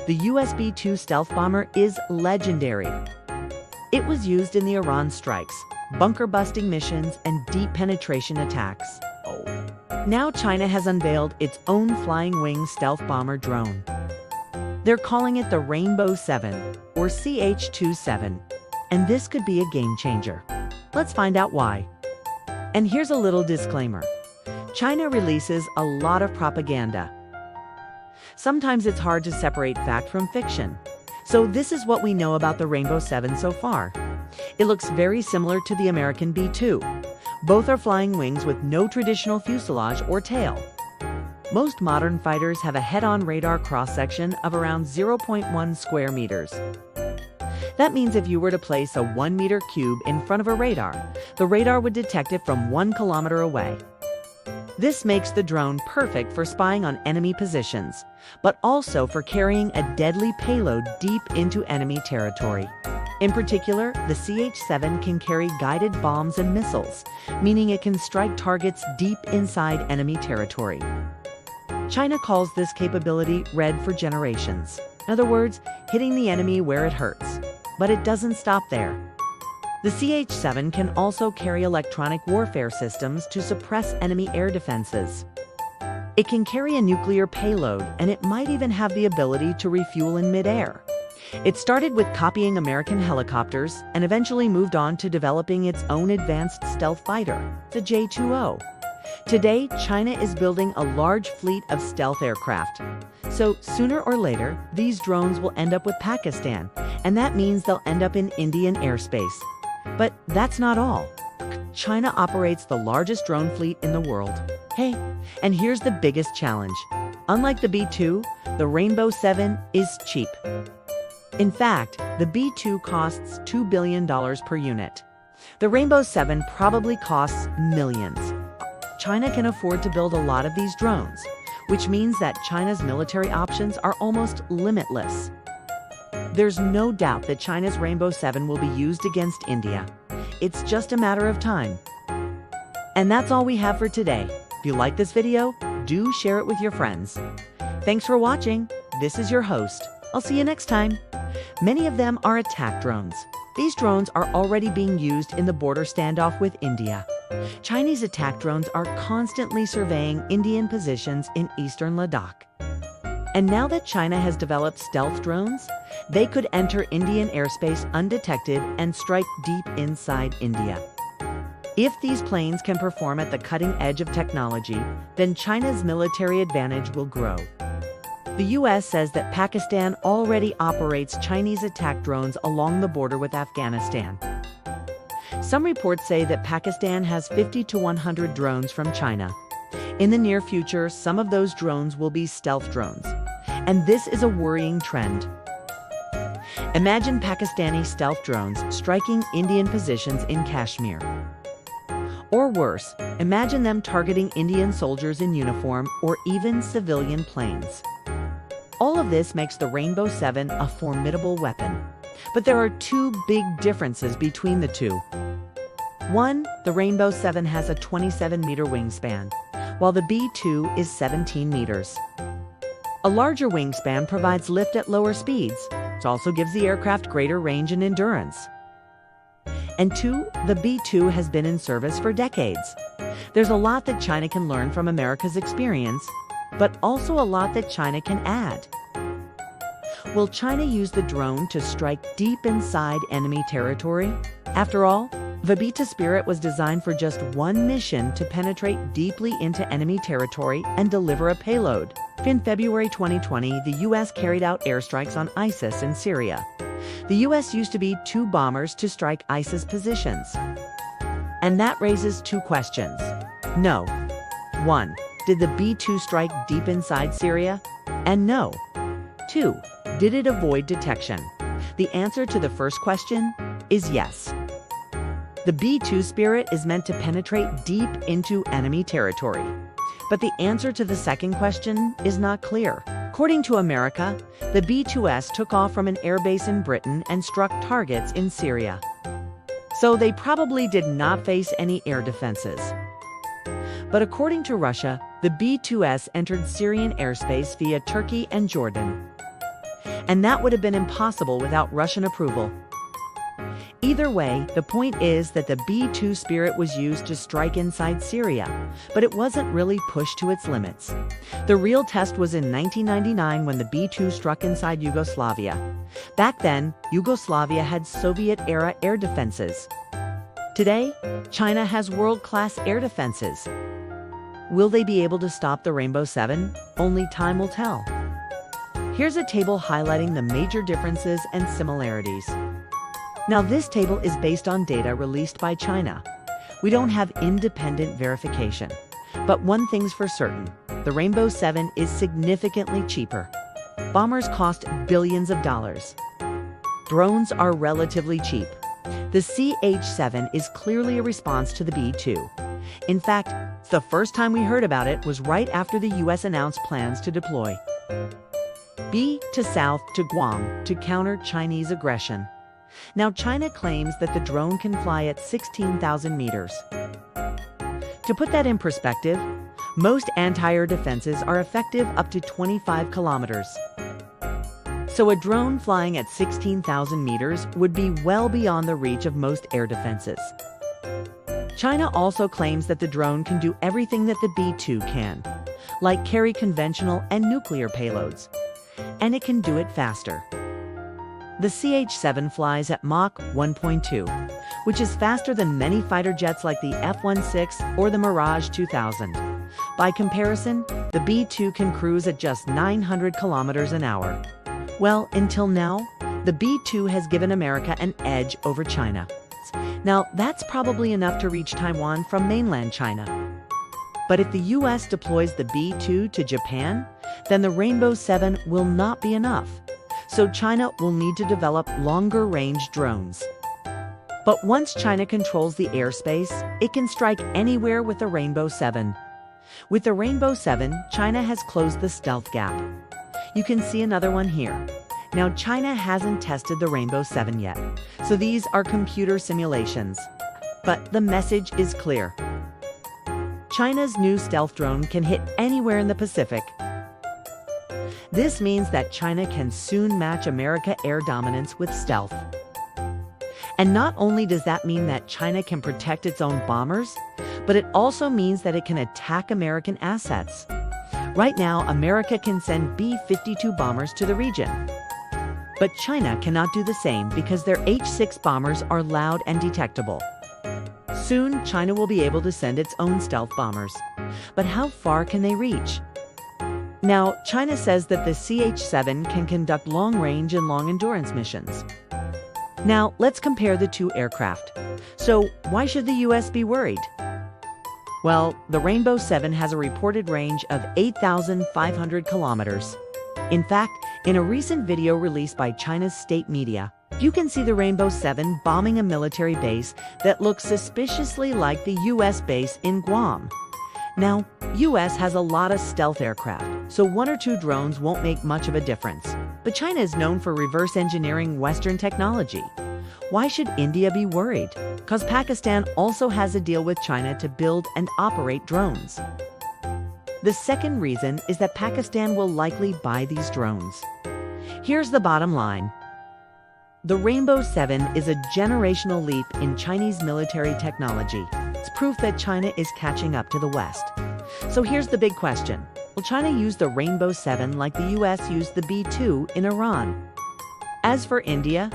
The US B-2 stealth bomber is legendary. It was used in the Iran strikes, bunker-busting missions, and deep penetration attacks. Now China has unveiled its own flying-wing stealth bomber drone. They're calling it the Rainbow 7, or CH-27, and this could be a game-changer. Let's find out why. And here's a little disclaimer. China releases a lot of propaganda. Sometimes it's hard to separate fact from fiction. So this is what we know about the Rainbow 7 so far. It looks very similar to the American B-2. Both are flying wings with no traditional fuselage or tail. Most modern fighters have a head-on radar cross-section of around 0.1 square meters. That means if you were to place a 1-meter cube in front of a radar, the radar would detect it from 1 kilometer away. This makes the drone perfect for spying on enemy positions, but also for carrying a deadly payload deep into enemy territory. In particular, the CH-7 can carry guided bombs and missiles, meaning it can strike targets deep inside enemy territory. China calls this capability red for generations. In other words, hitting the enemy where it hurts. But it doesn't stop there. The CH-7 can also carry electronic warfare systems to suppress enemy air defenses. It can carry a nuclear payload, and it might even have the ability to refuel in midair. It started with copying American helicopters and eventually moved on to developing its own advanced stealth fighter, the J-2O. Today, China is building a large fleet of stealth aircraft. So sooner or later, these drones will end up with Pakistan, and that means they'll end up in Indian airspace. But that's not all. China operates the largest drone fleet in the world. Hey, and here's the biggest challenge. Unlike the B-2, the Rainbow 7 is cheap. In fact, the B-2 costs $2 billion per unit. The Rainbow 7 probably costs millions. China can afford to build a lot of these drones, which means that China's military options are almost limitless. There's no doubt that China's Rainbow 7 will be used against India. It's just a matter of time. And that's all we have for today. If you like this video, do share it with your friends. Thanks for watching. This is your host. I'll see you next time. Many of them are attack drones. These drones are already being used in the border standoff with India. Chinese attack drones are constantly surveying Indian positions in eastern Ladakh. And now that China has developed stealth drones, they could enter Indian airspace undetected and strike deep inside India. If these planes can perform at the cutting edge of technology, then China's military advantage will grow. The US says that Pakistan already operates Chinese attack drones along the border with Afghanistan. Some reports say that Pakistan has 50 to 100 drones from China. In the near future, some of those drones will be stealth drones. And this is a worrying trend. Imagine Pakistani stealth drones striking Indian positions in Kashmir. Or worse, imagine them targeting Indian soldiers in uniform or even civilian planes. All of this makes the Rainbow 7 a formidable weapon. But there are two big differences between the two. One, the Rainbow 7 has a 27-meter wingspan, while the B-2 is 17 meters. A larger wingspan provides lift at lower speeds. It also gives the aircraft greater range and endurance. And two, the B-2 has been in service for decades. There's a lot that China can learn from America's experience, but also a lot that China can add. Will China use the drone to strike deep inside enemy territory? After all, the B-2 Spirit was designed for just one mission to penetrate deeply into enemy territory and deliver a payload. In February 2020, the US carried out airstrikes on ISIS in Syria. The US used to be 2 bombers to strike ISIS positions. And that raises 2 questions. No. 1. Did the B-2 strike deep inside Syria? And no. 2. Did it avoid detection? The answer to the first question is yes. The B-2 Spirit is meant to penetrate deep into enemy territory. But the answer to the second question is not clear. According to America, the B-2S took off from an airbase in Britain and struck targets in Syria. So they probably did not face any air defenses. But according to Russia, the B-2S entered Syrian airspace via Turkey and Jordan. and that would have been impossible without Russian approval. Either way, the point is that the B-2 Spirit was used to strike inside Syria, but it wasn't really pushed to its limits. The real test was in 1999 when the B-2 struck inside Yugoslavia. Back then, Yugoslavia had Soviet-era air defenses. Today, China has world-class air defenses. Will they be able to stop the Rainbow 7? Only time will tell. Here's a table highlighting the major differences and similarities. Now, this table is based on data released by China. We don't have independent verification. But one thing's for certain, the Rainbow 7 is significantly cheaper. Bombers cost billions of dollars. Drones are relatively cheap. The CH-7 is clearly a response to the B-2. In fact, the first time we heard about it was right after the US announced plans to deploy B to South to Guam to counter Chinese aggression. Now, China claims that the drone can fly at 16,000 meters. To put that in perspective, most anti-air defenses are effective up to 25 kilometers. So a drone flying at 16,000 meters would be well beyond the reach of most air defenses. China also claims that the drone can do everything that the B-2 can, like carry conventional and nuclear payloads. And it can do it faster. The CH-7 flies at Mach 1.2, which is faster than many fighter jets like the F-16 or the Mirage 2000. By comparison, the B-2 can cruise at just 900 kilometers an hour. Well, until now, the B-2 has given America an edge over China. Now, that's probably enough to reach Taiwan from mainland China. But if the US deploys the B-2 to Japan, then the Rainbow 7 will not be enough. So China will need to develop longer-range drones. But once China controls the airspace, it can strike anywhere with the Rainbow 7. With the Rainbow 7, China has closed the stealth gap. You can see another one here. Now, China hasn't tested the Rainbow 7 yet, so these are computer simulations. But the message is clear. China's new stealth drone can hit anywhere in the Pacific. This means that China can soon match America's air dominance with stealth. And not only does that mean that China can protect its own bombers, but it also means that it can attack American assets. Right now, America can send B-52 bombers to the region. But China cannot do the same because their H-6 bombers are loud and detectable. Soon, China will be able to send its own stealth bombers. But how far can they reach? Now, China says that the CH-7 can conduct long-range and long-endurance missions. Now, let's compare the two aircraft. So, why should the US be worried? Well, the Rainbow 7 has a reported range of 8,500 kilometers. In fact, in a recent video released by China's state media, you can see the Rainbow 7 bombing a military base that looks suspiciously like the US base in Guam. Now, US has a lot of stealth aircraft, so one or two drones won't make much of a difference. But China is known for reverse engineering Western technology. Why should India be worried? Because Pakistan also has a deal with China to build and operate drones. The second reason is that Pakistan will likely buy these drones. Here's the bottom line. The Rainbow 7 is a generational leap in Chinese military technology. It's proof that China is catching up to the West. So here's the big question. Will China use the Rainbow 7 like the US used the B-2 in Iran? As for India,